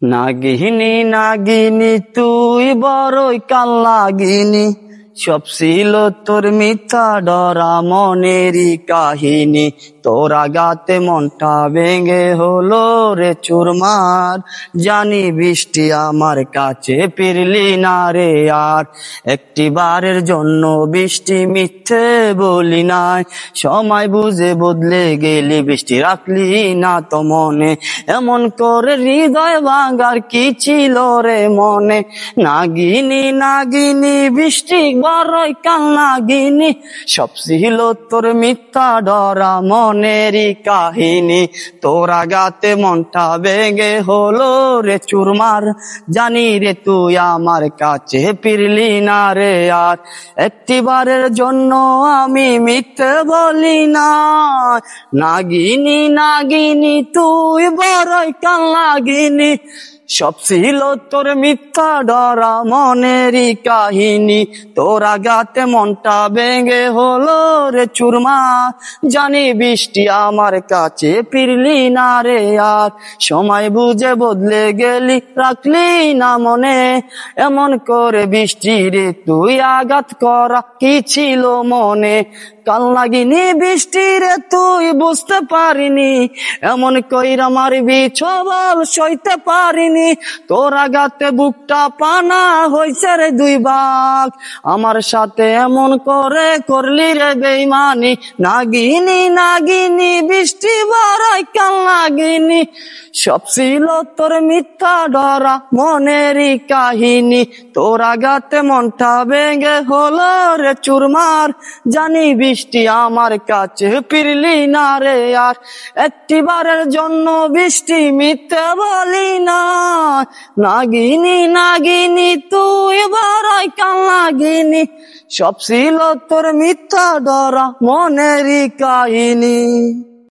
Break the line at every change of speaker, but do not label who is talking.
নাগিনী নাগিনী তুই বড়ই কাল লাগিনি, সব ছিল তোর মিথ্যা ডরা মনেরই কাহিনী। তোর আঘাতে মনটা ভেঙে হলো রে চুরমার, জানি বৃষ্টি আমার কাছে ফিরলি না রে আর। একটি বারের জন্য বৃষ্টি মিথ্যে বলি নাই, সময় বুঝে বদলে গেলি বৃষ্টি রাখলি না তো মনে। এমন করে হৃদয় ভাঙার কি ছিল রে মনে। নাগিনী নাগিনী বৃষ্টি বড়ই কাল নাগিনী, সব ছিল তোর মিথ্যা ডরা মনেরই কাহিনী। তোর আঘাতে মনটা ভেঙে হলো রে চুরমার, জানি রে তুই আমার কাছে ফিরলি না রে আর। একটিবারের জন্য আমি মিথ্যে বলি না, নাগিনী নাগিনী তুই বড়ই কাল নাগিনী, সব ছিল তোর মিথ্যা ডরা মনেরই কাহিনী। তোর আঘাতে মনটা ভেঙে হলো রে চুরমার, জানি বৃষ্টি আমার কাছে ফিরলি না রে আর। সময় বুঝে বদলে গেলি রাখলি না মনে, এমন করে বৃষ্টি রে তুই আঘাত করা কি ছিল মনে। কাল নাগিনী বৃষ্টি রে তুই বুঝতে পারিনি, এমন কইরা মারবি ছবল সইতে পারিনি। তোর আঘাতে বুকটা পানা হইছে রে দুই ভাগ, আমার সাথে এমন করে করলি রে বেইমানি। নাগিনী নাগিনী বৃষ্টি বড়ই কাল নাগিনী, সব ছিল তোর মিথ্যা ডরা মনেরই কাহিনী। তোর আঘাতে মনটা ভেঙে হলো রে চুরমার, জানি বৃষ্টি আমার কাছে ফিরলি না রে আর। একটিবারের জন্য বৃষ্টি মিথ্যে বলি না, নাগিনী নাগিনী তুই বড়ই কাল নাগিনী, সব ছিল তোর মিথ্যা ডরা মনেরই কাহিনী।